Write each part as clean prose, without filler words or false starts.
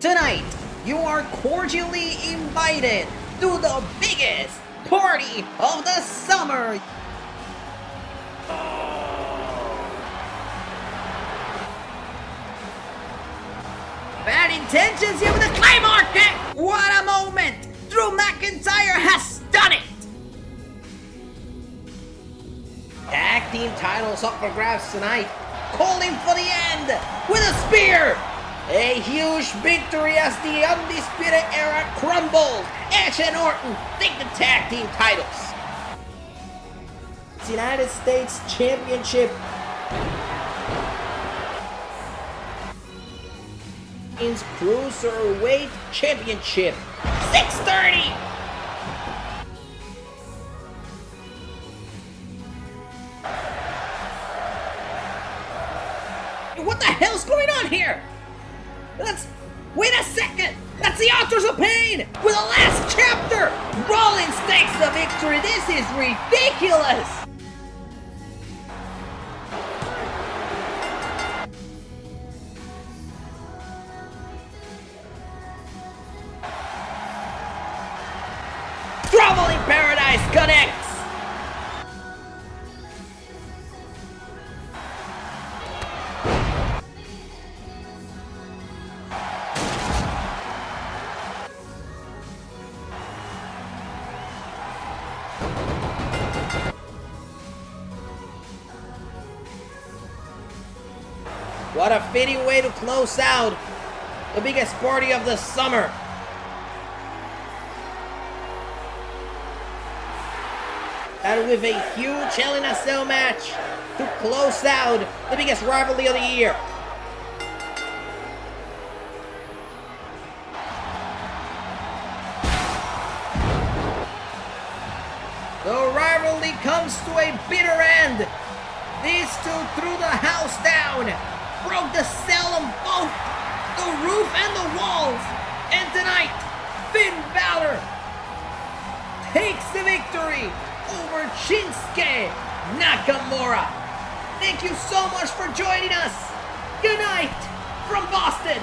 Tonight, you are cordially invited to the biggest party of the summer. Bad intentions here with the Claymore kick! What a moment! Drew McIntyre has done it! Tag team titles up for grabs tonight. Calling for the end with a spear! A huge victory as the Undisputed Era crumbles. Edge and Orton take the tag team titles. It's United States Championship. Cruiserweight Championship. 6:30. What the hell's going on here? Wait a second! That's the Authors of Pain with the last chapter! Rollins takes the victory! This is ridiculous! Trouble in Paradise connects! What a fitting way to close out the biggest party of the summer. And with a huge Hell in a Cell match to close out the biggest rivalry of the year. The rivalry comes to a bitter end. These two threw the house down, broke the cell on both the roof and the walls. And tonight, Finn Balor takes the victory over Shinsuke Nakamura. Thank you so much for joining us. Good night from Boston.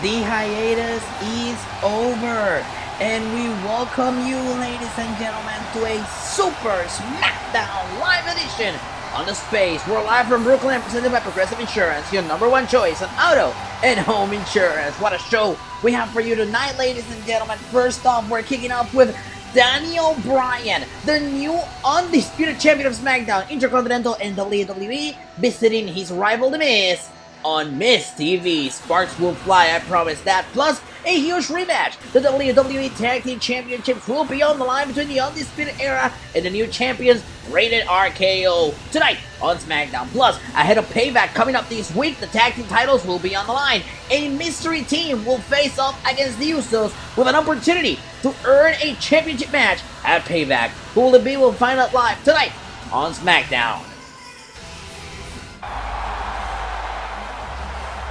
The hiatus is over, and we welcome you, ladies and gentlemen, to a Super Smackdown live edition on the Space. We're live from Brooklyn, presented by Progressive Insurance, your #1 choice on auto and home insurance. What a show we have for you tonight, ladies and gentlemen. First off, we're kicking off with Daniel Bryan, the new undisputed champion of SmackDown, Intercontinental, and WWE, visiting his rival The Miz on Miz TV. Sparks will fly, I promise that. Plus, a huge rematch. The WWE Tag Team Championships will be on the line between the Undisputed Era and the new champions, Rated RKO, tonight on SmackDown. Plus, ahead of Payback coming up this week, the tag team titles will be on the line. A mystery team will face off against the Usos with an opportunity to earn a championship match at Payback. Who will it be? We'll find out live tonight on SmackDown.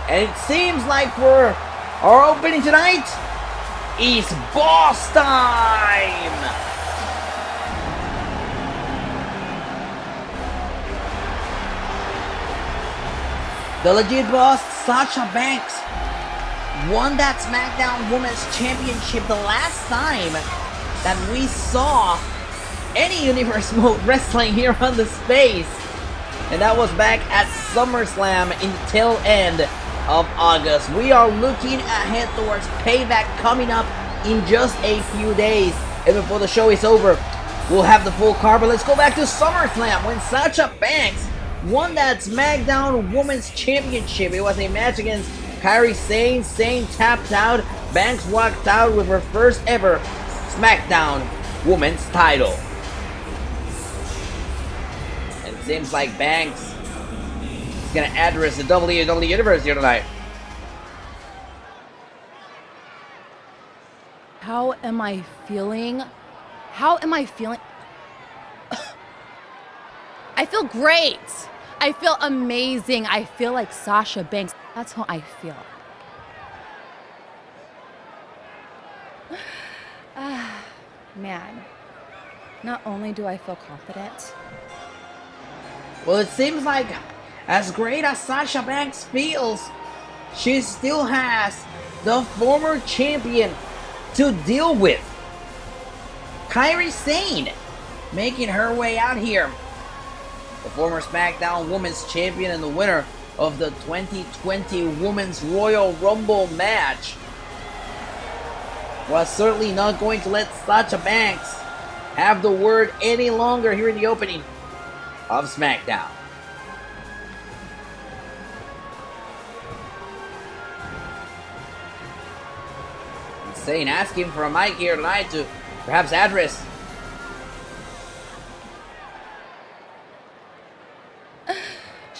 And it seems like for our opening tonight is boss time! The legit boss, Sasha Banks, won that SmackDown Women's Championship the last time that we saw any Universe Mode Wrestling here on the Space. And that was back at SummerSlam in the tail end of August. We are looking ahead towards Payback coming up in just a few days. And before the show is over, we'll have the full card. But let's go back to SummerSlam when Sasha Banks won that SmackDown Women's Championship. It was a match against Kairi Sane. Sane tapped out. Banks walked out with her first ever SmackDown Women's title. And it seems like Banks is going to address the WWE Universe here tonight. How am I feeling? How am I feeling? I feel great. I feel amazing. I feel like Sasha Banks. That's how I feel. Man. Not only do I feel confident, Well, it seems like as great as Sasha Banks feels, she still has the former champion to deal with. Kairi Sane making her way out here. The former SmackDown Women's Champion and the winner of the 2020 Women's Royal Rumble match was certainly not going to let Sasha Banks have the word any longer here in the opening of SmackDown. Insane asking for a mic here tonight to perhaps address.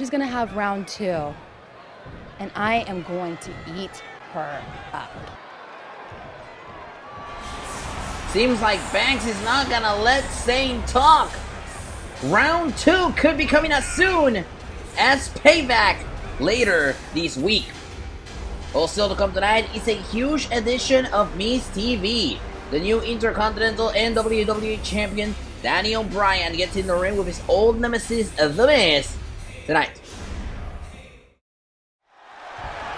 she's gonna have round 2. And I am going to eat her up. Seems like Banks is not gonna let Sane talk. Round 2 could be coming as soon as Payback later this week. Also to come tonight is a huge edition of Miz TV. The new Intercontinental and WWE Champion Daniel Bryan gets in the ring with his old nemesis, The Miz, tonight.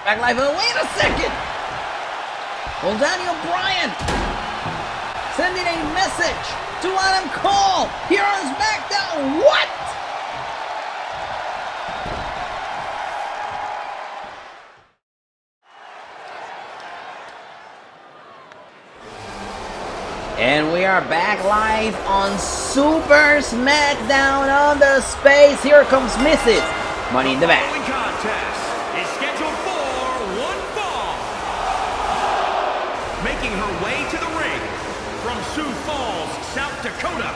Back live, wait a second! Well, Daniel Bryan sending a message to Adam Cole here on SmackDown. What? And we are back live on Super Smackdown on the space. Here comes Mrs. Money in the Bank. The following contest is scheduled for one fall. Making her way to the ring from Sioux Falls, South Dakota,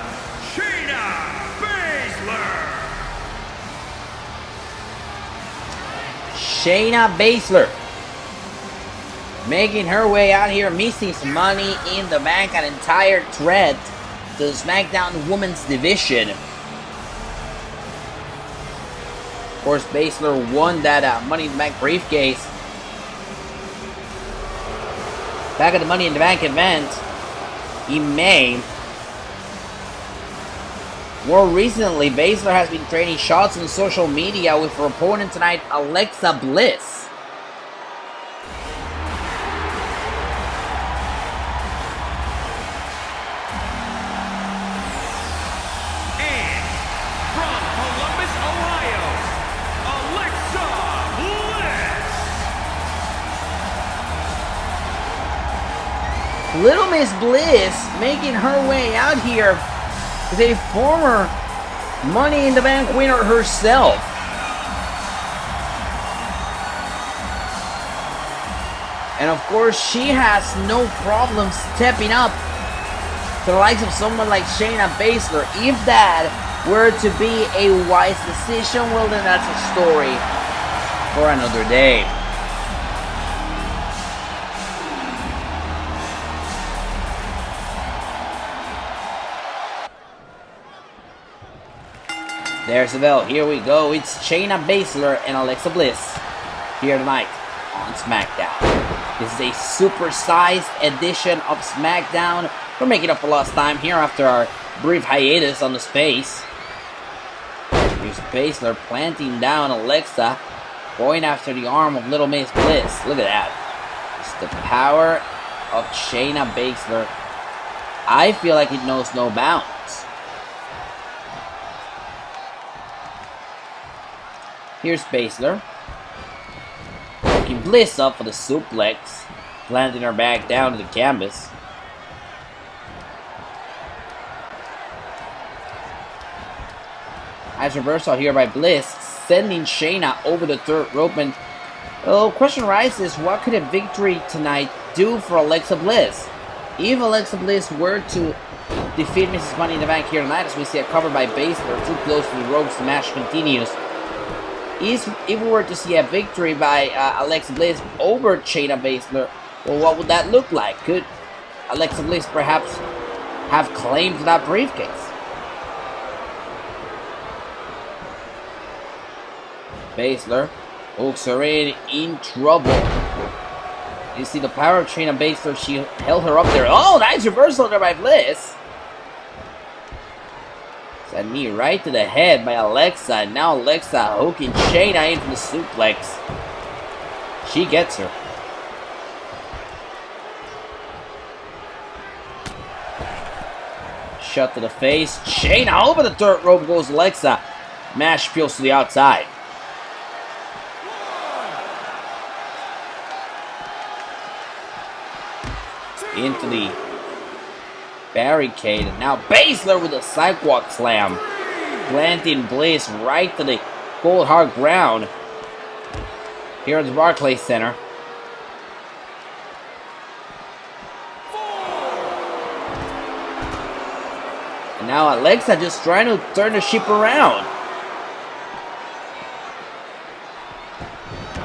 Shayna Baszler. Shayna Baszler making her way out here, Mrs. Money in the Bank, an entire threat to the SmackDown Women's Division. Of course, Baszler won that Money in the Bank briefcase back at the Money in the Bank event in May. More recently, Baszler has been trading shots on social media with her opponent tonight, Alexa Bliss. Little Miss Bliss making her way out here is a former Money in the Bank winner herself. And of course, she has no problem stepping up to the likes of someone like Shayna Baszler. If that were to be a wise decision, well then that's a story for another day. There's the bell. Here we go. It's Shayna Baszler and Alexa Bliss here tonight on SmackDown. This is a super-sized edition of SmackDown. We're making up for lost time here after our brief hiatus on the space. Here's Baszler planting down Alexa, going after the arm of Little Miss Bliss. Look at that. It's the power of Shayna Baszler. I feel like it knows no bounds. Here's Baszler. Working Bliss up for the suplex. Planting her back down to the canvas. Nice reversal here by Bliss. Sending Shayna over the third rope. And the question arises, what could a victory tonight do for Alexa Bliss? If Alexa Bliss were to defeat Mrs. Money in the Bank here tonight, as we see it covered by Baszler, too close to the ropes, the match continues. If we were to see a victory by Alexa Bliss over Shayna Baszler, well, what would that look like? Could Alexa Bliss perhaps have claimed that briefcase? Baszler hooks her in trouble. You see the power of Shayna Baszler. She held her up there. Oh, nice reversal there by Bliss. That knee right to the head by Alexa. And now Alexa hooking Shayna in for the suplex. She gets her. Shot to the face. Shayna over the third rope goes Alexa. Mash peels to the outside. Into the barricade. And now Baszler with a sidewalk slam. Planting Bliss right to the cold hard ground. Here at the Barclays Center. And now Alexa just trying to turn the ship around.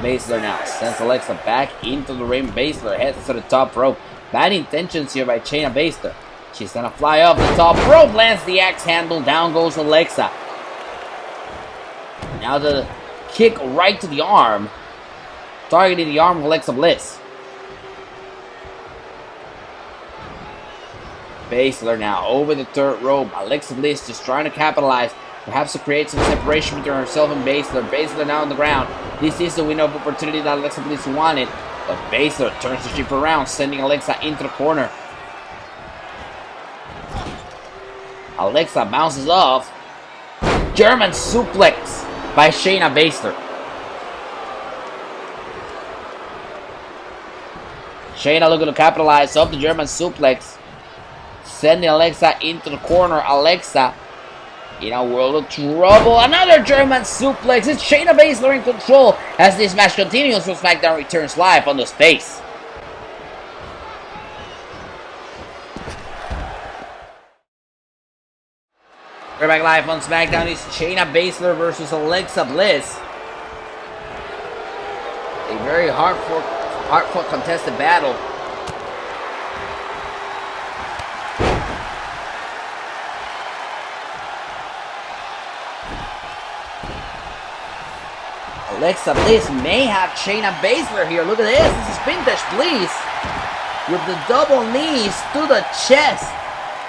Baszler now sends Alexa back into the ring. Baszler heads to the top rope. Bad intentions here by Shayna Baszler. She's gonna fly off the top rope, lands the axe handle, down goes Alexa. Now the kick right to the arm, targeting the arm of Alexa Bliss. Baszler now over the third rope. Alexa Bliss just trying to capitalize, perhaps to create some separation between herself and Baszler. Baszler now on the ground. This is the window of opportunity that Alexa Bliss wanted, but Baszler turns the ship around, sending Alexa into the corner. Alexa bounces off. German suplex by Shayna Baszler. Shayna looking to capitalize off the German suplex, sending Alexa into the corner. Alexa in a world of trouble. Another German suplex. It's Shayna Baszler in control as this match continues when Smackdown returns live on the Space. We're back live on Smackdown. It's Shayna Baszler versus Alexa Bliss. A very hard-fought contested battle. Alexa Bliss may have Shayna Baszler here. Look at this. This is vintage Bliss with the double knees to the chest.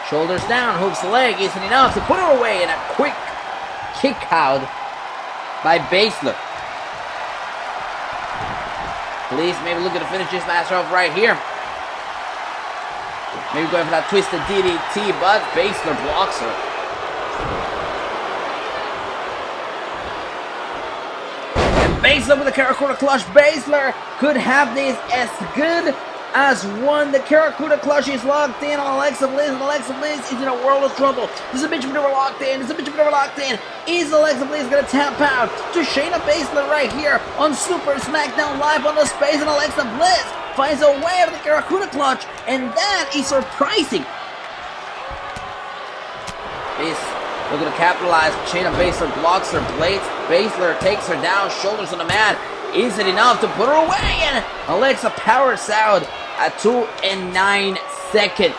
Shoulders down, hooks the leg, isn't enough to put her away, and a quick kick out by Baszler. Bliss maybe looking to finish this match off right here. Maybe going for that twisted DDT, but Baszler blocks her. And Baszler with the Karakuda clutch. Baszler could have this as good as one. The Karakuda clutch is locked in on Alexa Bliss, and Alexa Bliss is in a world of trouble. There's a bitch maneuver locked in. Is Alexa Bliss gonna tap out to Shayna Baszler right here on Super Smackdown Live on the Space, and Alexa Bliss finds a way out of the Karakuda clutch, and that is surprising. Bliss looking to capitalize. Shayna Baszler blocks her blades. Baszler takes her down, shoulders on the mat. Is it enough to put her away? And Alexa powers out at 2 and 9 seconds.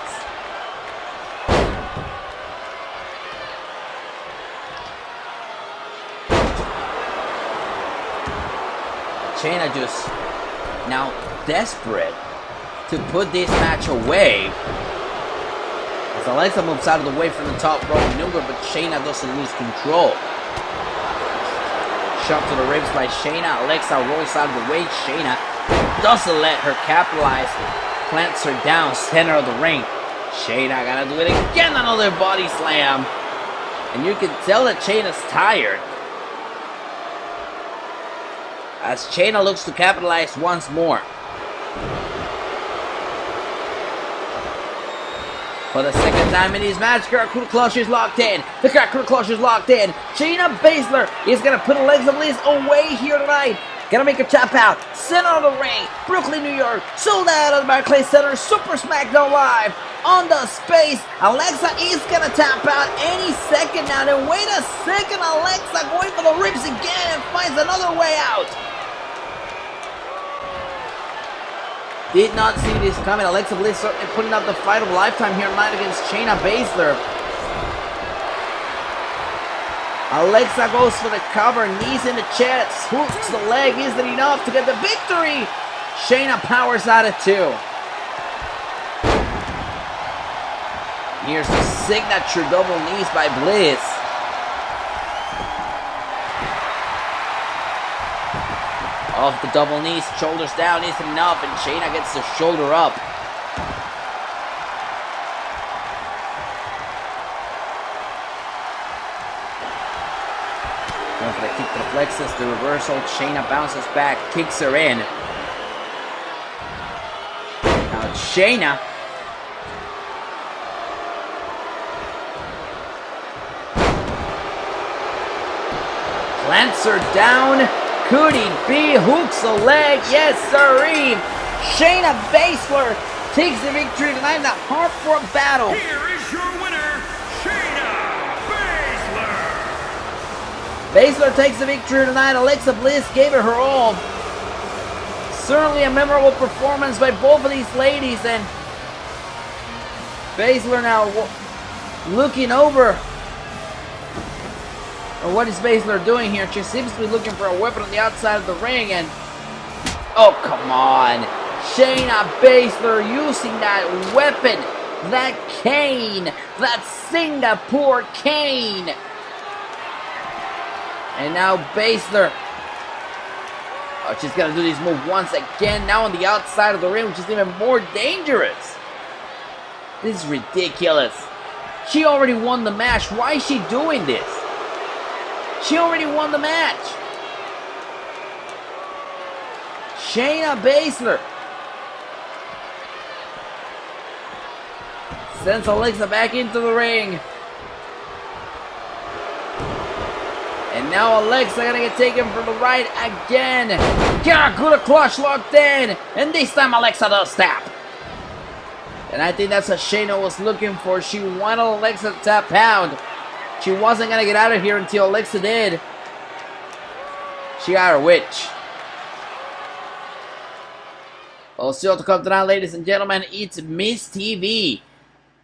Shayna just now desperate to put this match away. As Alexa moves out of the way from the top rope maneuver, but Shayna doesn't lose control. Shot to the ribs by Shayna. Alexa rolls out of the way. Shayna doesn't let her capitalize. Plants her down, center of the ring. Shayna gotta do it again. Another body slam. And you can tell that Shayna's tired, as Shayna looks to capitalize once more. For the second time in this match, Karakuda clutch is locked in. The Karakuda clutch is locked in. Shayna Baszler is going to put Alexa Bliss away here tonight. Gonna make a tap out. Center of the ring. Brooklyn, New York. Sold out of the Barclays Center. Super Smackdown Live on the Space. Alexa is going to tap out any second now. Then wait a second. Alexa going for the ribs again and finds another way out. Did not see this coming. Alexa Bliss certainly putting up the fight of a lifetime here tonight against Shayna Baszler. Alexa goes for the cover, knees in the chest, hooks the leg. Is it enough to get the victory? Shayna powers out at 2. Here's the signature double knees by Bliss. Off the double knees, shoulders down isn't enough, and Shayna gets the shoulder up. Going for the kick to the plexus, the reversal. Shayna bounces back, kicks her in. Now it's Shayna. Plants her down. Could it be? Hooks a leg. Yes, sirree. Shayna Baszler takes the victory tonight in a hard-fought battle. Here is your winner, Shayna Baszler. Baszler takes the victory tonight. Alexa Bliss gave it her all. Certainly a memorable performance by both of these ladies, and Baszler now looking over. Or what is Baszler doing here? She seems to be looking for a weapon on the outside of the ring, and oh, come on. Shayna Baszler using that weapon, that cane, that Singapore cane. And now Baszler, oh, she's gonna do this move once again, now on the outside of the ring, which is even more dangerous. This is ridiculous. She already won the match. Why is she doing this? She already won the match. Shayna Baszler sends Alexa back into the ring. And now Alexa gonna get taken for the right again. Yeah, good clutch locked in. And this time Alexa does tap. And I think that's what Shayna was looking for. She wanted Alexa to tap out. She wasn't going to get out of here until Alexa did. She got her witch. Well, still to come tonight, ladies and gentlemen, it's Miss TV.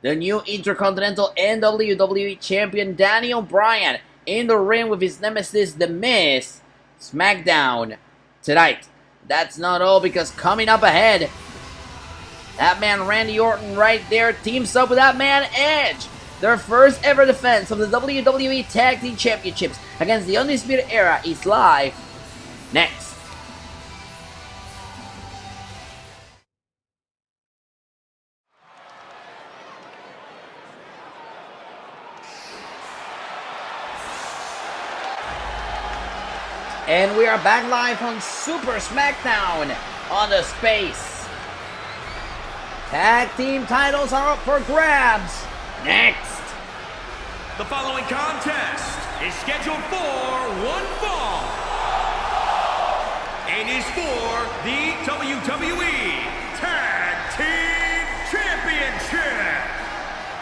The new Intercontinental and WWE Champion Daniel Bryan in the ring with his nemesis, The Miz. Smackdown tonight. That's not all, because coming up ahead, that man Randy Orton right there teams up with that man Edge. Their first ever defense of the WWE Tag Team Championships against the Undisputed Era is live next. And we are back live on Super Smackdown on the Space. Tag team titles are up for grabs. Next. The following contest is scheduled for one fall. It is for the WWE Tag Team Championship.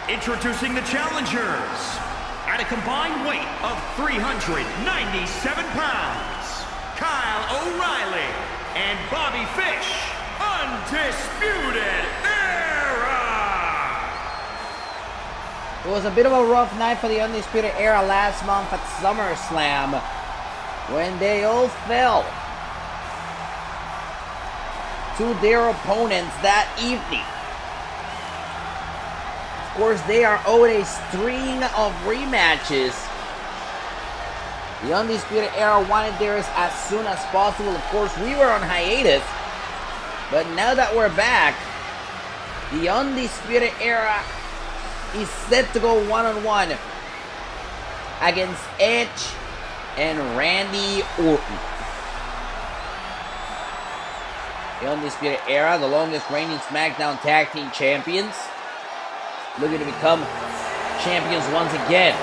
Introducing the challengers at a combined weight of 397 pounds, Kyle O'Reilly and Bobby Fish, Undisputed Era. It was a bit of a rough night for the Undisputed Era last month at SummerSlam when they all fell to their opponents that evening. Of course, they are owed a string of rematches. The Undisputed Era wanted theirs as soon as possible. Of course, we were on hiatus, but now that we're back, the Undisputed Era is set to go one-on-one against Edge and Randy Orton. The Undisputed Era, the longest reigning SmackDown Tag Team Champions, looking to become champions once again.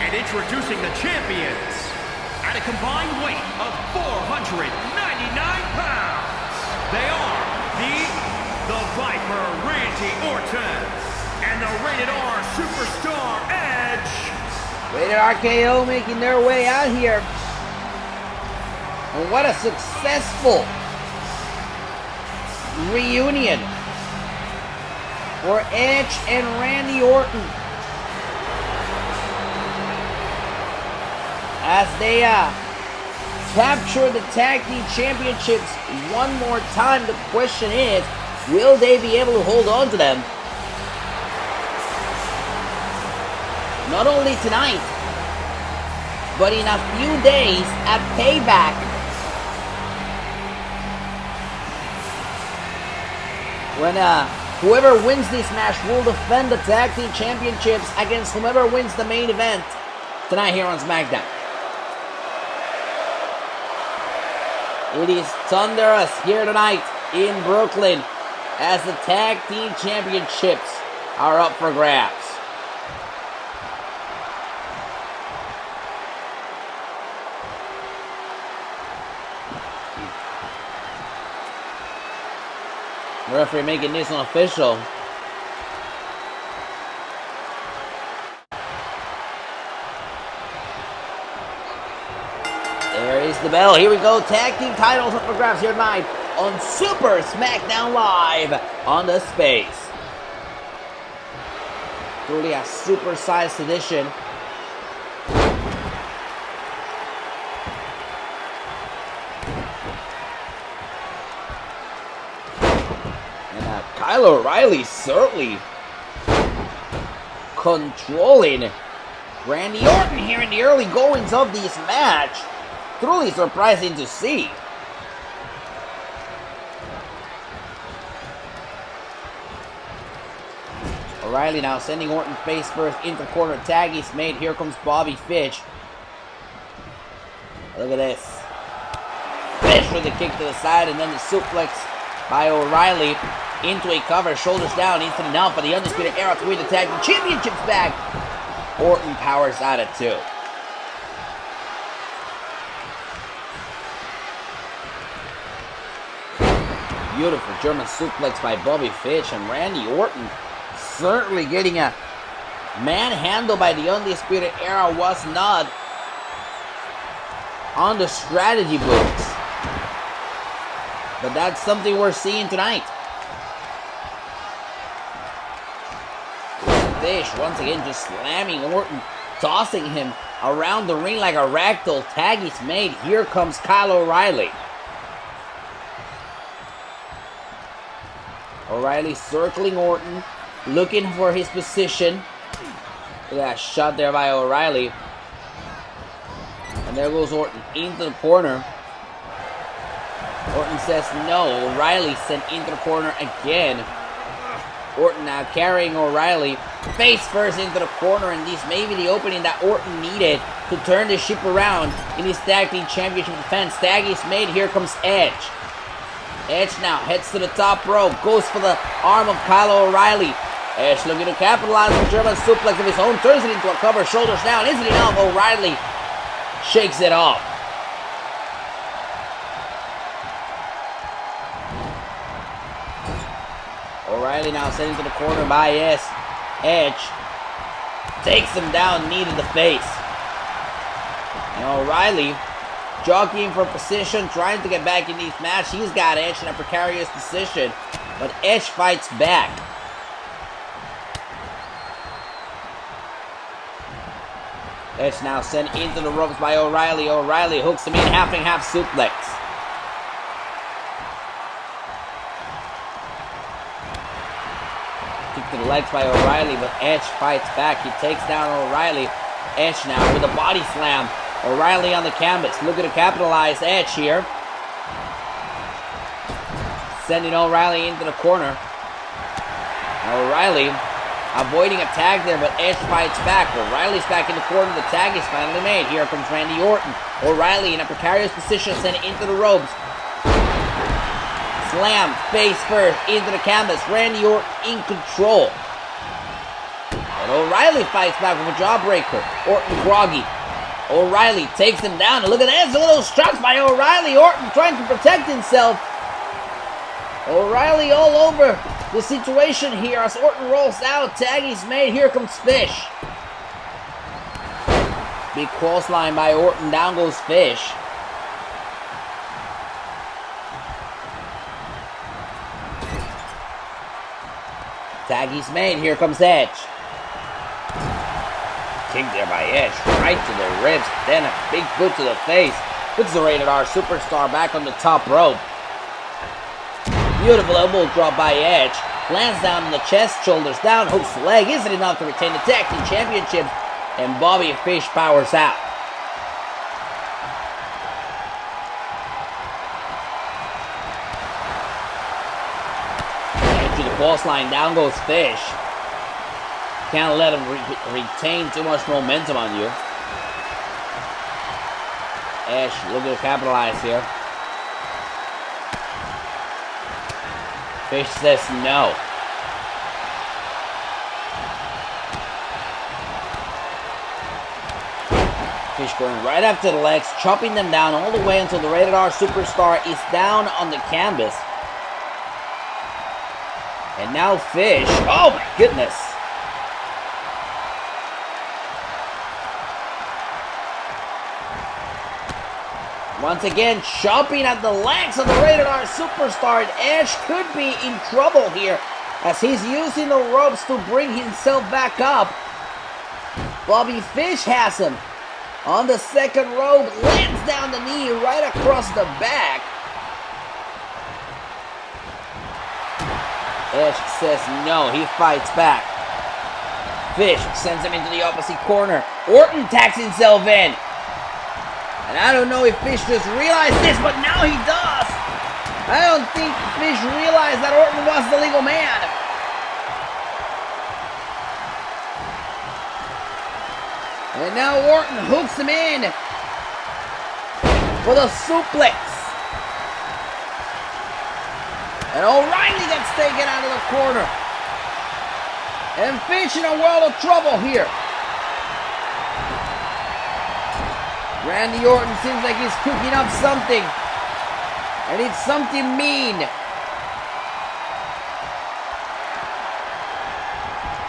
And introducing the champions at a combined weight of 499 pounds. They are the Viper, Randy Orton, and the Rated R Superstar Edge. Rated RKO making their way out here. And what a successful reunion for Edge and Randy Orton as they capture the Tag Team Championships one more time. The question is, will they be able to hold on to them not only tonight, but in a few days at Payback. When whoever wins this match will defend the tag team championships against whoever wins the main event tonight here on Smackdown. It is thunderous here tonight in Brooklyn as the tag team championships are up for grabs. The referee making this one official. There is the bell. Here we go. Tag team titles up for grabs here tonight on Super Smackdown Live on the Space. Truly a super-sized edition. And Kyle O'Reilly certainly controlling Randy Orton here in the early goings of this match. Truly surprising to see. O'Reilly now sending Orton face first into the corner. Tag is made. Here comes Bobby Fish. Look at this. Fish with a kick to the side and then the suplex by O'Reilly into a cover. Shoulders down. Instant enough for the Undisputed Era to win the Tag Team Championships back. Orton powers out at 2. Beautiful German suplex by Bobby Fish, and Randy Orton certainly getting a manhandle by the Undisputed Era was not on the strategy books. But that's something we're seeing tonight. Fish once again just slamming Orton, tossing him around the ring like a ragdoll. Tag is made. Here comes Kyle O'Reilly. O'Reilly circling Orton, looking for his position. Look at that shot there by O'Reilly. And there goes Orton into the corner. Orton says no. O'Reilly sent into the corner again. Orton now carrying O'Reilly face first into the corner, and this may be the opening that Orton needed to turn the ship around in his Tag Team Championship defense. Tag is made. Here comes Edge. Edge now heads to the top rope, goes for the arm of Kyle O'Reilly. Edge looking to capitalize on the German suplex of his own, turns it into a cover, shoulders down. Isn't enough? O'Reilly shakes it off. O'Reilly now sent into the corner by Edge. Takes him down, knee to the face. And O'Reilly jockeying for position, trying to get back in this match. He's got Edge in a precarious position, but Edge fights back. Edge now sent into the ropes by O'Reilly. O'Reilly hooks him in, half and half suplex. Kick to the legs by O'Reilly, but Edge fights back. He takes down O'Reilly. Edge now with a body slam. O'Reilly on the canvas, looking to capitalize. Edge here. Sending O'Reilly into the corner. O'Reilly avoiding a tag there, but Edge fights back. O'Reilly's back in the corner. The tag is finally made. Here comes Randy Orton. O'Reilly in a precarious position, sent into the ropes. Slam, face first, into the canvas. Randy Orton in control. And O'Reilly fights back with a jawbreaker. Orton groggy. O'Reilly takes him down. And look at this, a little shots by O'Reilly. Orton trying to protect himself. O'Reilly all over the situation here as Orton rolls out. Tag is made. Here comes Fish. Big clothesline by Orton. Down goes Fish. Tag is made. Here comes Edge. Kick there by Edge, right to the ribs, then a big boot to the face. Puts the Rated R Superstar back on the top rope. Beautiful elbow drop by Edge. Lands down on the chest, shoulders down, hooks the leg. Isn't enough to retain the Tag Team Championship. and Bobby Fish powers out. And to the pulse line, down goes Fish. Can't let him retain too much momentum on you. Edge looking to capitalize here. Fish says no. Fish going right after the legs, chopping them down all the way until the Rated R Superstar is down on the canvas. And now Fish, oh my goodness. Once again, chopping at the legs of the Rated R Superstar. Edge could be in trouble here as he's using the ropes to bring himself back up. Bobby Fish has him on the second rope, lands down the knee right across the back. Edge says no, he fights back. Fish sends him into the opposite corner. Orton tacks himself in. And I don't know if Fish just realized this, but now he does. I don't think Fish realized that Orton was the legal man. And now Orton hooks him in for the suplex. And O'Reilly gets taken out of the corner. And Fish in a world of trouble here. Randy Orton seems like he's cooking up something. And it's something mean.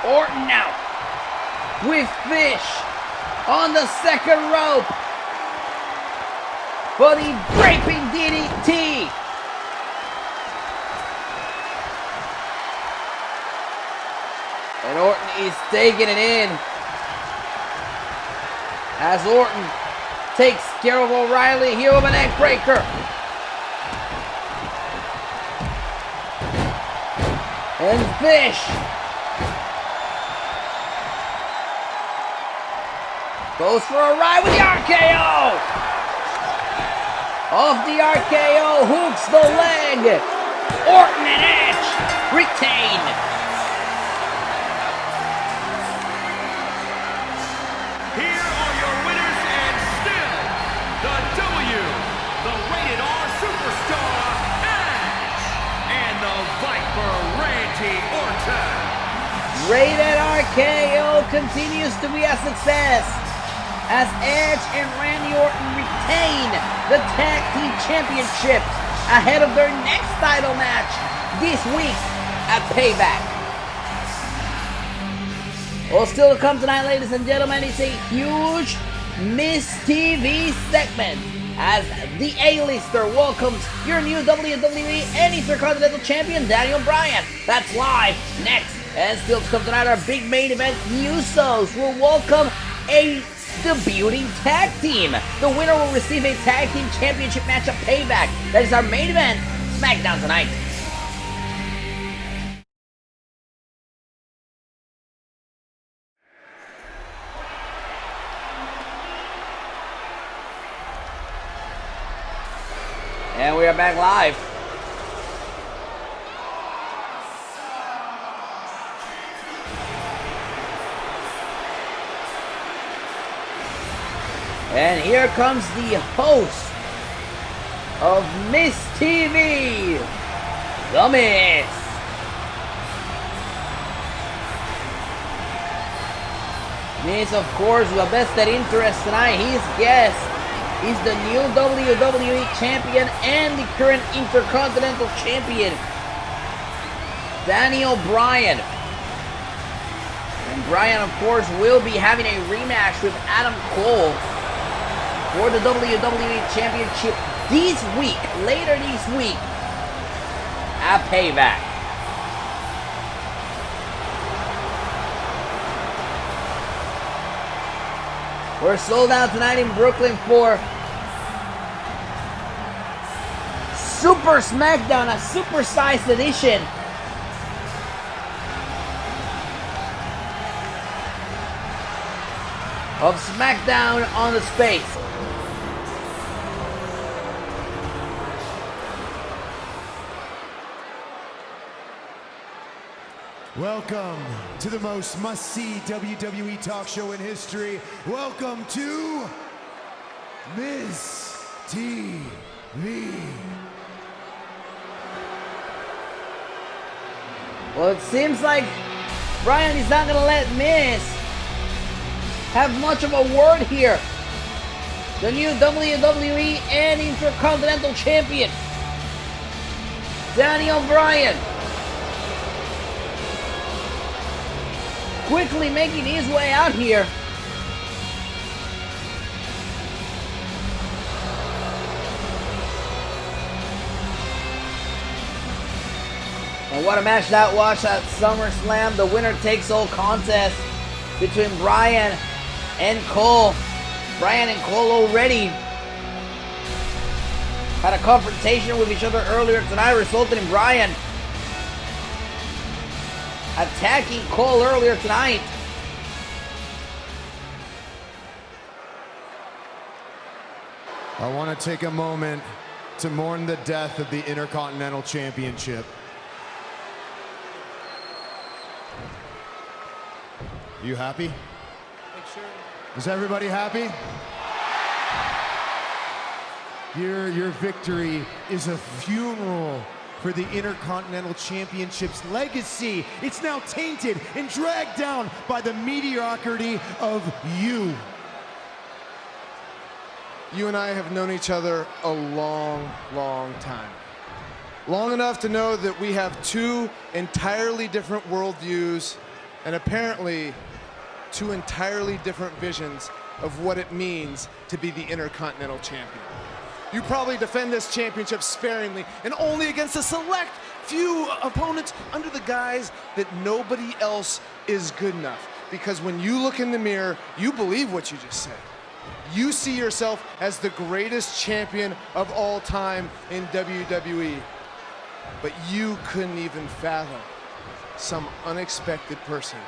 Orton now with Fish on the second rope for the draping DDT. And Orton is taking it in as Orton takes care of O'Reilly here with a neck breaker. And Fish goes for a ride with the RKO. Off the RKO, hooks the leg. Orton and Edge retain. Rated RKO continues to be a success as Edge and Randy Orton retain the Tag Team Championships ahead of their next title match this week at Payback. Well, still to come tonight, ladies and gentlemen, is a huge Miss TV segment as the A-lister welcomes your new WWE and Intercontinental Champion, Bryan. That's live next. And still to come tonight, our big main event, Usos will welcome a debuting tag team. The winner will receive a tag team championship match at Payback. That is our main event, Smackdown tonight. And we are back live. And here comes the host of Miss TV, The Miz. Miz, of course, the vested interest tonight. His guest is the new WWE Champion and the current Intercontinental Champion, Bryan. And Bryan, of course, will be having a rematch with Adam Cole for the WWE Championship this week, later this week, at Payback. We're sold out tonight in Brooklyn for Super Smackdown, a supersized edition. of Smackdown on the Space. Welcome to the most must-see WWE talk show in history. Welcome to Miss TV. Well, it seems like Bryan is not gonna let Miz have much of a word here. The new WWE and Intercontinental Champion, Daniel Bryan, quickly making his way out here. And what a match that was at SummerSlam, the winner takes all contest between Bryan and Cole. Bryan and Cole already had a confrontation with each other earlier tonight, resulting in Bryan attacking Cole earlier tonight. I want to take a moment to mourn the death of the Intercontinental Championship. You happy? Is everybody happy? Your victory is a funeral for the Intercontinental Championship's legacy. It's now tainted and dragged down by the mediocrity of you. You and I have known each other a long, long time. Long enough to know that we have two entirely different worldviews and apparently two entirely different visions of what it means to be the Intercontinental Champion. You probably defend this championship sparingly and only against a select few opponents under the guise that nobody else is good enough. Because when you look in the mirror, you believe what you just said. You see yourself as the greatest champion of all time in WWE. But you couldn't even fathom some unexpected person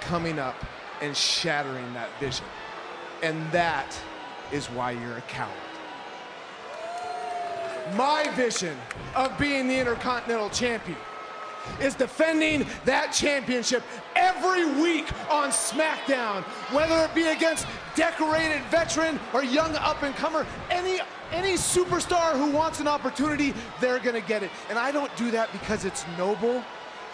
coming up and shattering that vision. And that is why you're a coward. My vision of being the Intercontinental Champion is defending that championship every week on Smackdown, whether it be against decorated veteran or young up-and-comer, any superstar who wants an opportunity, they're gonna get it. And I don't do that because it's noble.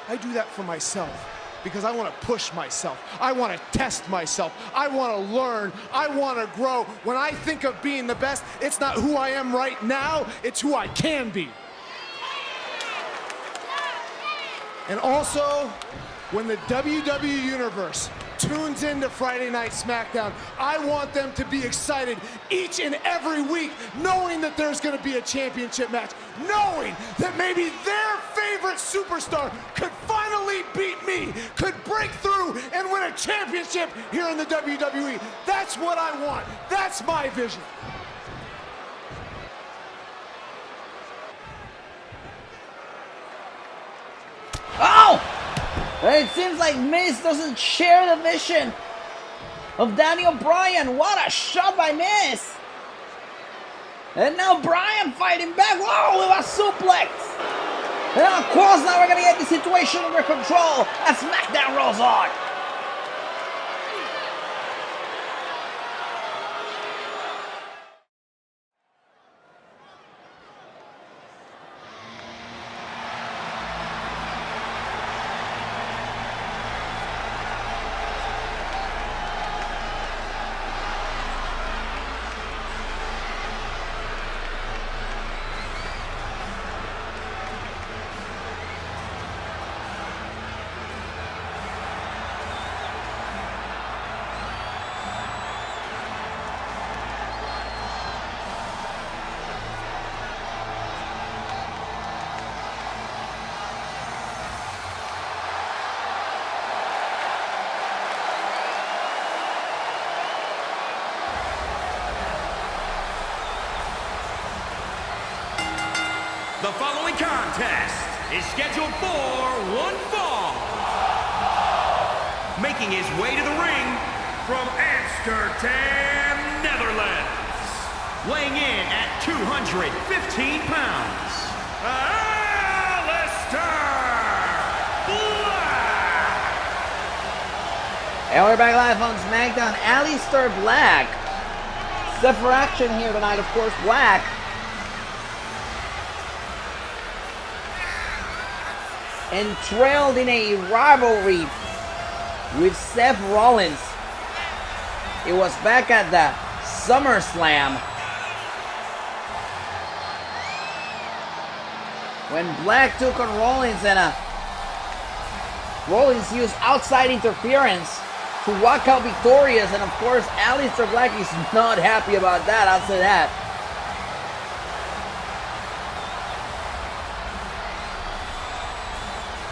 I do that for myself, because I want to push myself. I want to test myself. I want to learn. I want to grow. When I think of being the best, it's not who I am right now, it's who I can be. And also, when the WWE Universe tunes into Friday Night Smackdown, I want them to be excited each and every week, knowing that there's going to be a championship match, knowing that maybe their favorite superstar could finally beat me, could break through and win a championship here in the WWE. That's what I want. That's my vision. Oh! It seems like Miz doesn't share the vision of Daniel Bryan. What a shot by Miz! And now Bryan fighting back. Whoa, with a suplex! And of course now we're gonna get the situation under control as SmackDown rolls on. The following contest is scheduled for one fall. Making his way to the ring from Amsterdam, Netherlands, weighing in at 215 pounds, Alistair Black! And we're back live on Smackdown. Alistair Black. Set for action here tonight, of course. Black entrailed in a rivalry with Seth Rollins. It was back at the SummerSlam when Black took on Rollins, and Rollins used outside interference to walk out victorious, and of course Alistair Black is not happy about that, I'll say that.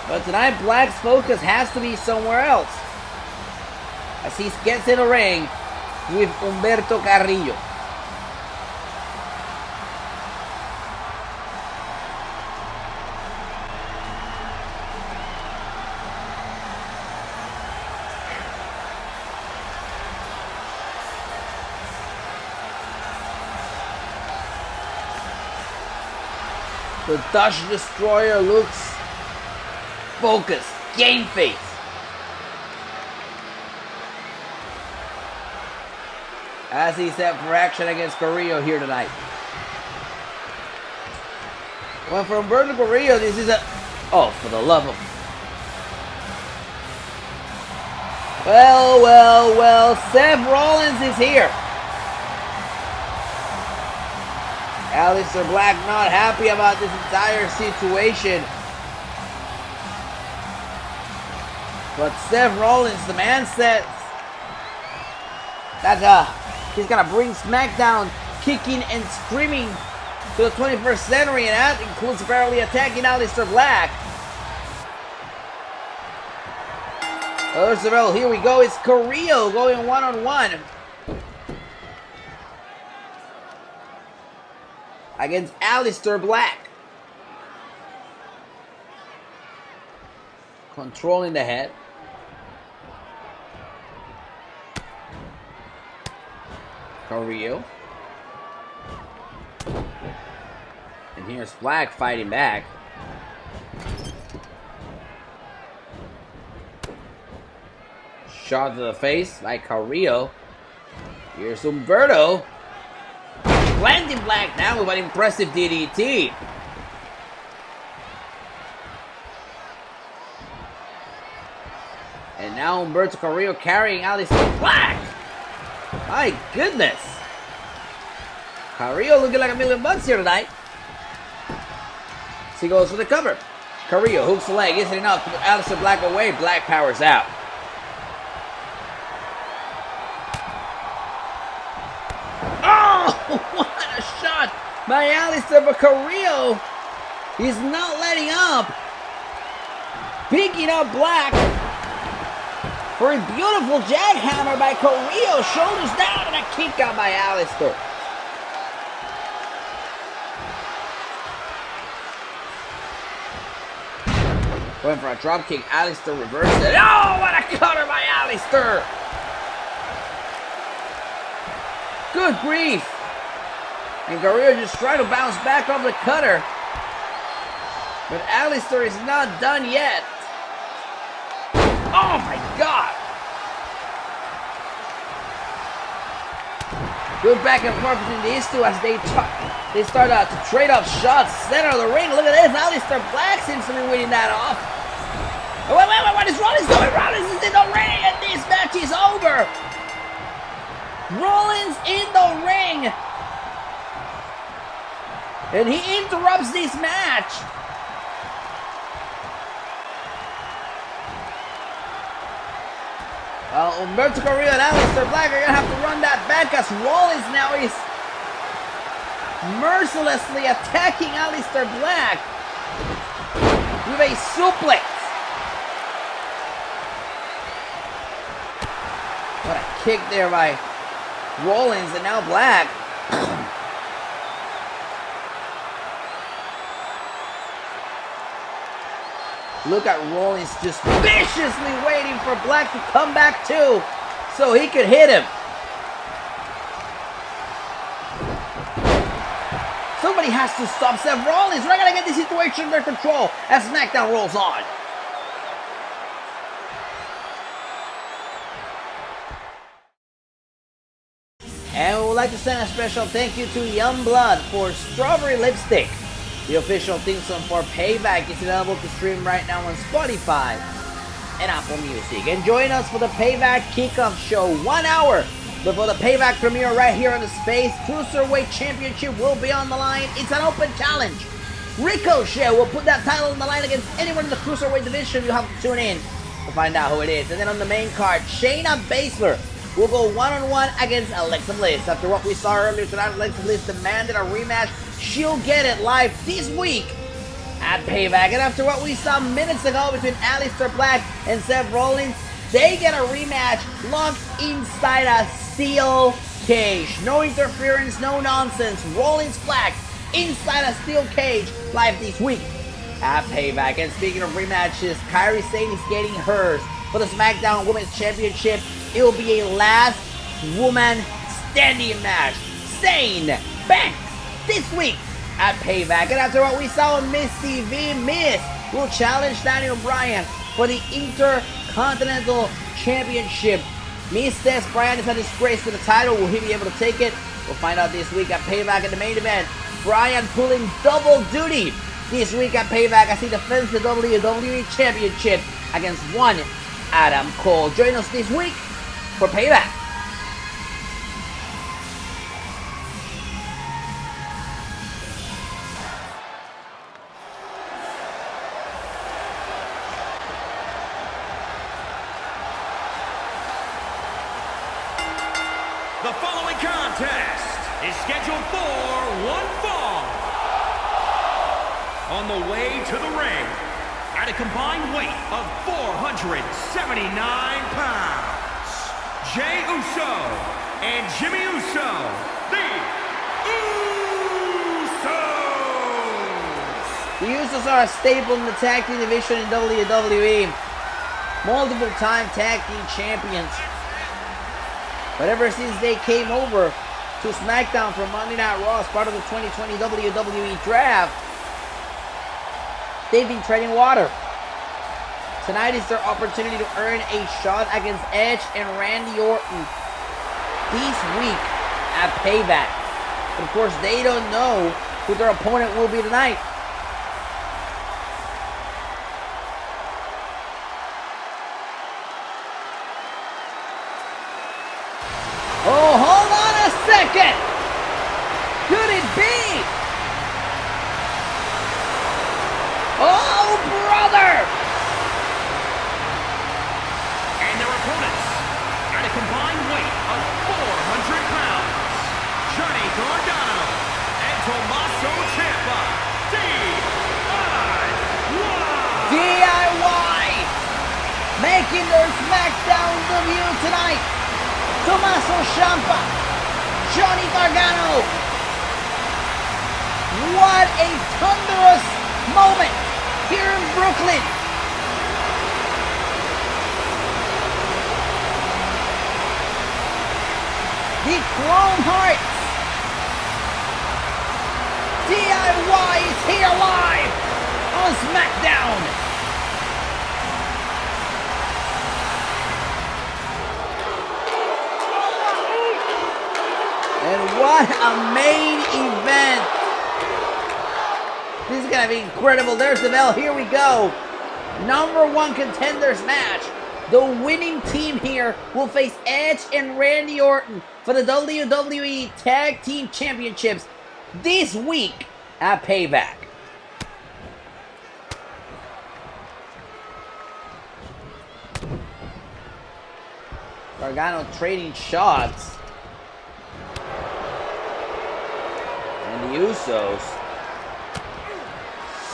But tonight Black's focus has to be somewhere else, as he gets in the ring with Humberto Carrillo. The Dutch Destroyer looks focused, game face. As he's set for action against Carrillo here tonight. Well, for Humberto Carrillo, this is a... Oh, for the love of... Well, Seth Rollins is here. Alistair Black not happy about this entire situation. But Seth Rollins, the man says that he's gonna bring SmackDown kicking and screaming to the 21st century, and that includes apparently attacking Alistair Black. First of all, here we go. It's Carrillo going one-on-one against Alistair Black. Controlling the head. Carrillo. And here's Black fighting back. Shot to the face by Carrillo. Here's Humberto. Landing Black now with an impressive DDT. And now Humberto Carrillo carrying Alistair Black. My goodness. Carrillo looking like $1 million here tonight. So he goes for the cover. Carrillo hooks the leg. Isn't enough to put Alistair Black away. Black powers out. Oh, what a shot by Alistair, but Carrillo is not letting up. Picking up Black for a beautiful jackhammer by Carrillo. Shoulders down and a kick out by Alistair. Going for a drop kick. Alistair reversed it. Oh, what a cutter by Alistair. Good grief. And Carrillo just trying to bounce back off the cutter. But Alistair is not done yet. Oh my God. Good back and forth between these two as they start to trade off shots. Center of the ring. Look at this. Alistair Black seems to be winning that off. Oh, wait, what is Rollins doing? Rollins is in the ring and this match is over. Rollins in the ring. And he interrupts this match. Well, Humberto Carrillo and Alistair Black are going to have to run that back as Rollins now is mercilessly attacking Alistair Black with a suplex. What a kick there by Rollins, and now Black. Look at Rollins just viciously waiting for Black to come back too, so so he could hit him. Somebody has to stop Seth Rollins. We're not gonna get the situation under control as SmackDown rolls on. And we would like to send a special thank you to Youngblood for Strawberry Lipstick. The official theme song for Payback is available to stream right now on Spotify and Apple Music. And join us for the Payback Kickoff Show 1 hour before the Payback premiere right here on the Space Cruiserweight Championship will be on the line. It's an open challenge. Ricochet will put that title on the line against anyone in the Cruiserweight division. You have to tune in to find out who it is. And then on the main card, Shayna Baszler will go one-on-one against Alexa Bliss. After what we saw earlier tonight, Alexa Bliss demanded a rematch. She'll get it live this week at Payback. And after what we saw minutes ago between Aleister Black and Seth Rollins, they get a rematch locked inside a steel cage. No interference, no nonsense. Rollins Black inside a steel cage live this week at Payback. And speaking of rematches, Kairi Sane is getting hers for the SmackDown Women's Championship. It will be a last woman standing match. Sane Banks this week at Payback. And after what we saw on Miss TV, Miss will challenge Daniel Bryan for the Intercontinental Championship. Miss says Bryan is a disgrace to the title. Will he be able to take it? We'll find out this week at Payback. In the main event, Bryan pulling double duty this week at Payback as he defends the WWE Championship against one Adam Cole. Join us this week for Payback. The following contest is scheduled for one fall. On the way to the ring, at a combined weight of 479 pounds, Jey Uso and Jimmy Uso, the Usos! The Usos are a staple in the tag team division in WWE. Multiple-time tag team champions. But ever since they came over to SmackDown from Monday Night Raw as part of the 2020 WWE Draft, they've been treading water. Tonight is their opportunity to earn a shot against Edge and Randy Orton this week at Payback. But of course, they don't know who their opponent will be tonight. Oh, hold on a second! Could it be? Oh, brother! And their opponents, at a combined weight of 400 pounds, Johnny Gargano and Tommaso Ciampa, DIY! Making their SmackDown debut tonight. Tommaso Ciampa, Johnny Gargano. What a thunderous moment here in Brooklyn. The Chrome Hearts. DIY is here live on SmackDown. And what a main event. This is going to be incredible. There's the bell. Here we go. #1 contenders match. The winning team here will face Edge and Randy Orton for the WWE Tag Team Championships this week at Payback. Gargano trading shots. And the Usos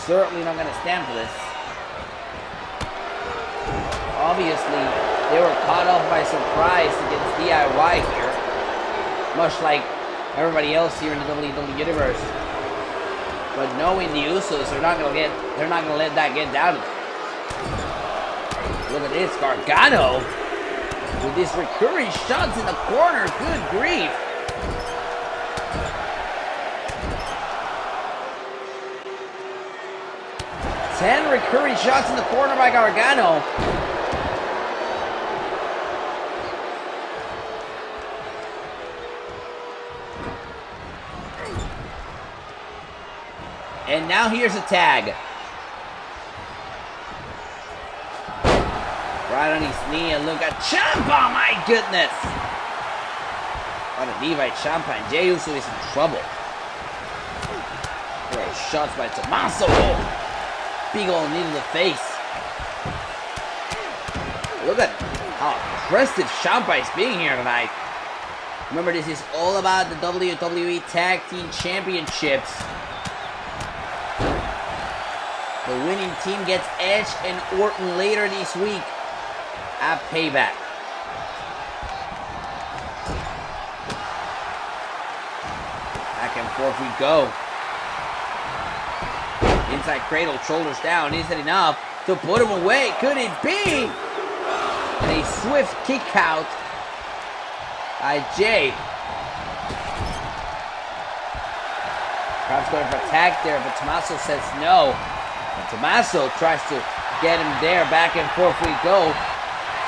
certainly not going to stand for this. Obviously, they were caught off by surprise against DIY here, much like everybody else here in the WWE Universe. But knowing the Usos, they're not going to let that get down to them. Look at this, Gargano With these recurring shots in the corner, good grief. Ten recurring shots in the corner by Gargano. And now here's a tag. Right on his knee, and look at Ciampa, my goodness! What a knee by Ciampa, and Jey Uso is in trouble. There are shots by Tommaso. Oh, big old knee to the face. Look at how aggressive Ciampa is being here tonight. Remember, this is all about the WWE Tag Team Championships. The winning team gets Edge and Orton later this week at Payback. Back and forth we go. Inside cradle, shoulders down. Is it enough to put him away? Could it be? And a swift kick out by Jey. Perhaps going for a tag there, but Tommaso says no. And Tommaso tries to get him there. Back and forth we go.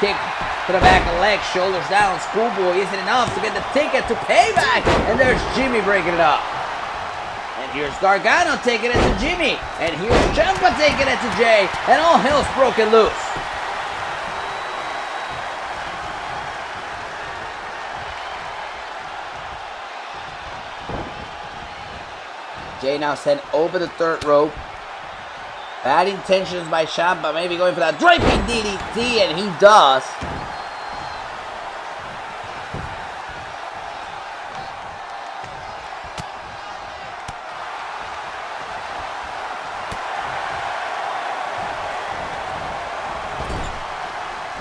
Kick to the back of the leg, shoulders down. Schoolboy, isn't enough to get the ticket to Payback. And there's Jimmy breaking it up. And here's Gargano taking it to Jimmy. And here's Ciampa taking it to Jey. And all hell's broken loose. Jey now sent over the third rope. Bad intentions by Ciampa, maybe going for that draping DDT, and he does.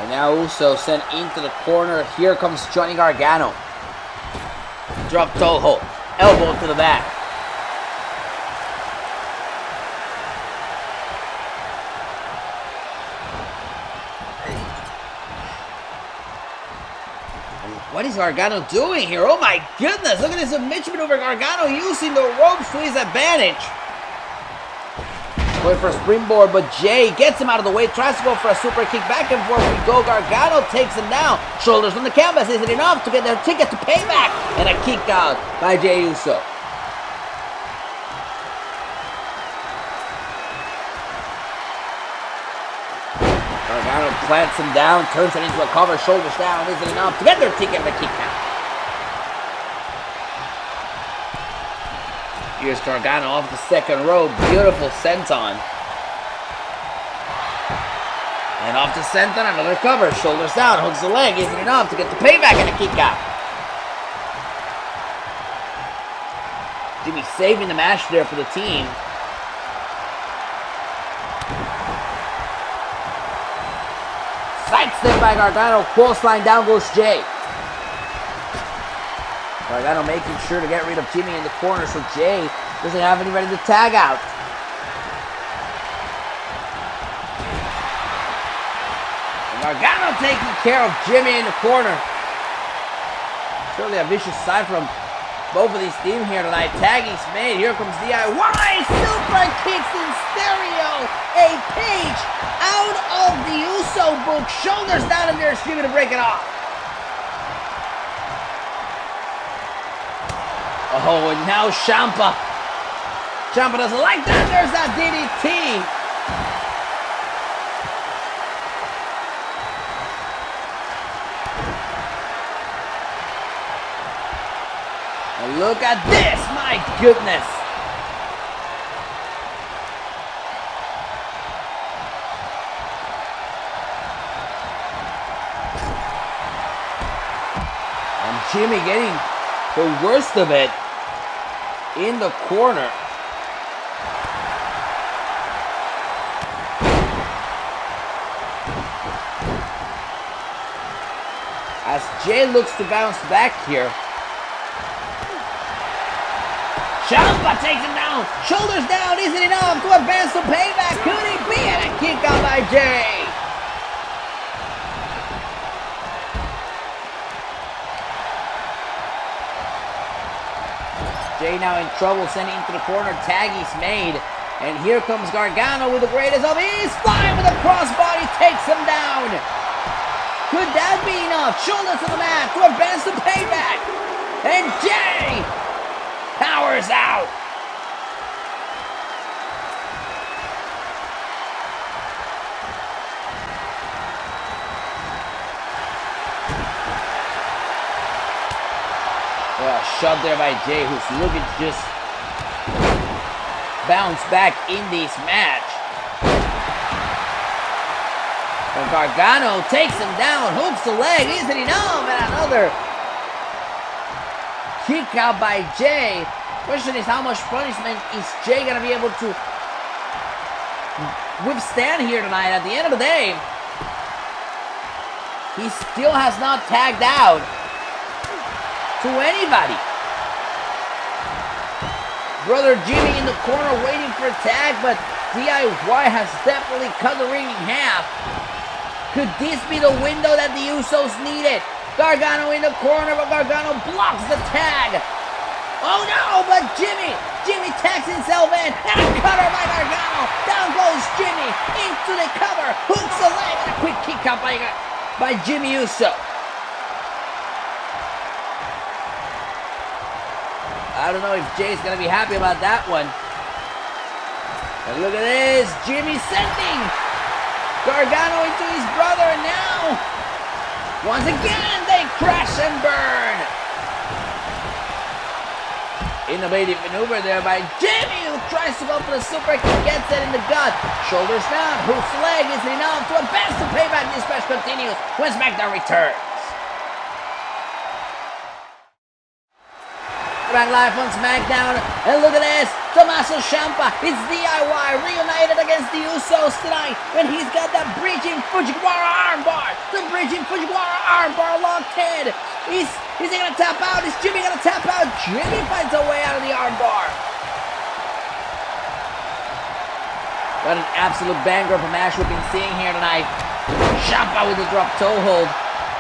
And now Uso sent into the corner. Here comes Johnny Gargano. Drop toe hold, elbow to the back. What is Gargano doing here? Oh my goodness, look at this submission maneuver. Gargano using the ropes to his advantage. Going for a springboard, but Jey gets him out of the way, tries to go for a super kick. Back and forth we go. Gargano takes him down. Shoulders on the canvas. Is it enough to get their ticket to Payback? And a kick out by Jey Uso. Gargano plants him down, turns it into a cover, shoulders down. Is it enough to get their ticket and a kick out? Here's Gargano off the second rope. Beautiful senton. And off the senton, another cover, shoulders down, hooks the leg. Is it enough to get the Payback and a kick out? Jimmy saving the match there for the team. Sidestep by Gargano, clothesline, down goes Jey. Gargano making sure to get rid of Jimmy in the corner so Jey doesn't have anybody to tag out. And Gargano taking care of Jimmy in the corner. Surely a vicious side from both of these teams here tonight. Tagging's made. Here comes DIY. Super kicks in stereo. A page out of the Uso book. Shoulders down, and there's Jimmy to break it off. Oh, and now Ciampa. Ciampa doesn't like that. There's that DDT. And look at this. My goodness. Jimmy getting the worst of it in the corner. As Jey looks to bounce back here. Ciampa takes him down. Shoulders down. Isn't enough to advance to Payback. Could it be? And a kick out by Jey. Jay now in trouble, sending into the corner. Tag is made. And here comes Gargano with the greatest of ease. Flying with a crossbody, takes him down. Could that be enough? Shoulders to the mat to advance the payback. And Jay powers out. Well, shot there by Jay, who's looking to just bounce back in this match. But Gargano takes him down, hooks the leg, isn't enough, and another kick out by Jay. Question is, how much punishment is Jay gonna be able to withstand here tonight? At the end of the day, he still has not tagged out to anybody. Brother Jimmy in the corner waiting for a tag, but DIY has definitely cut the ring in half. Could this be the window that the Usos needed? Gargano in the corner, but Gargano blocks the tag. Oh no, but Jimmy tags himself in, and a cutter by Gargano. Down goes Jimmy into the cover, hooks the leg, and a quick kick out by Jimmy Uso. I don't know if Jay's gonna be happy about that one. But look at this, Jimmy sending Gargano into his brother, and now, once again, they crash and burn. Innovative maneuver there by Jimmy, who tries to go for the super kick, gets it in the gut. Shoulders down, hooks leg isn't enough to advance the payback. This match continues when Smackdown returns. Back live on Smackdown, and look at this, Tommaso Ciampa is DIY reunited against the Usos tonight, and he's got that bridging Fujiwara armbar, the bridging Fujiwara armbar locked in. Is he gonna tap out? Is Jimmy gonna tap out? Jimmy finds a way out of the armbar. What an absolute banger of a match we've been seeing here tonight. Ciampa with the drop toe hold.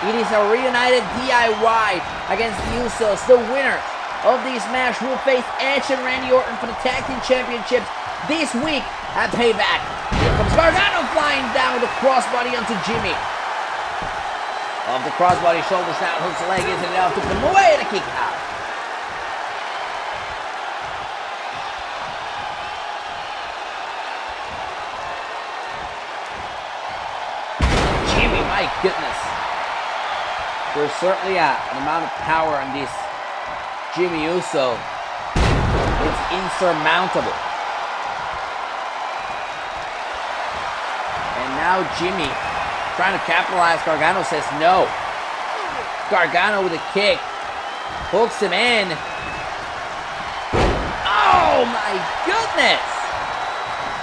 It is a reunited DIY against the Usos. The winners of this match will face Edge and Randy Orton for the Tag Team Championships this week at Payback. Here comes Gargano flying down with a crossbody onto Jimmy. Off the crossbody, shoulders down, hooks the leg, isn't enough to put him away and a kick out. Jimmy, my goodness. There's certainly an amount of power in this Jimmy Uso. It's insurmountable. And now Jimmy trying to capitalize. Gargano says no. Gargano with a kick. Hooks him in. Oh my goodness.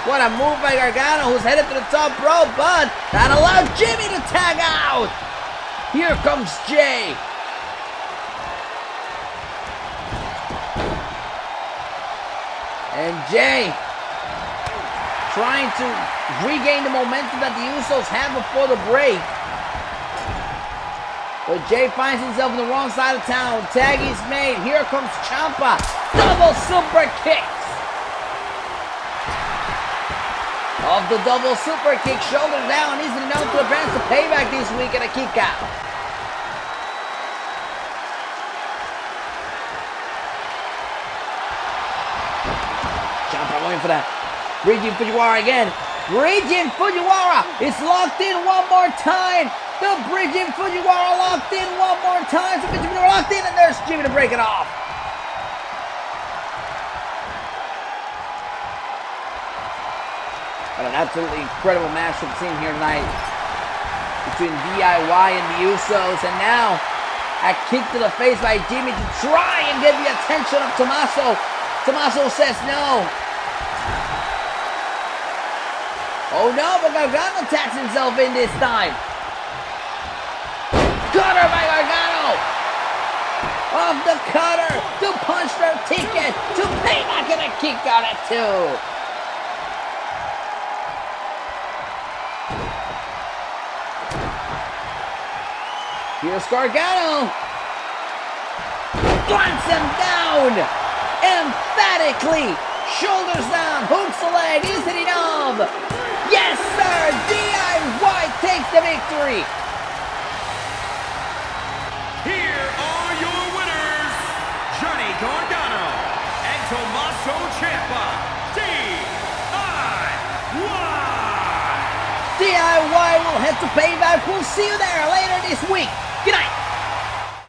What a move by Gargano, who's headed to the top rope, but that allowed Jimmy to tag out. Here comes Jay. And Jay trying to regain the momentum that the Usos had before the break. But Jay finds himself on the wrong side of town. Tag is made. Here comes Ciampa. Double super kicks. Of the double super kick, shoulder down, easy enough to advance the payback this week and a kick out. Ciampa going for that. Bridging Fujiwara again. Bridging Fujiwara. It's locked in one more time. The Bridging Fujiwara locked in one more time. So Fujiwara locked in, and there's Jimmy to break it off. What an absolutely incredible match we've seen here tonight between DIY and the Usos. And now a kick to the face by Jimmy to try and get the attention of Tommaso. Tommaso says no. Oh no, but Gargano tags himself in this time. Cutter by Gargano. Off the cutter to punch their ticket to payback and a kick out at 2. Here's Gargano. Plants him down. emphatically. Shoulders down, hooks the leg, is it enough? Yes, sir, DIY takes the victory. Here are your winners, Johnny Gargano and Tommaso Ciampa, DIY. DIY will head to Payback. We'll see you there later this week. Good night.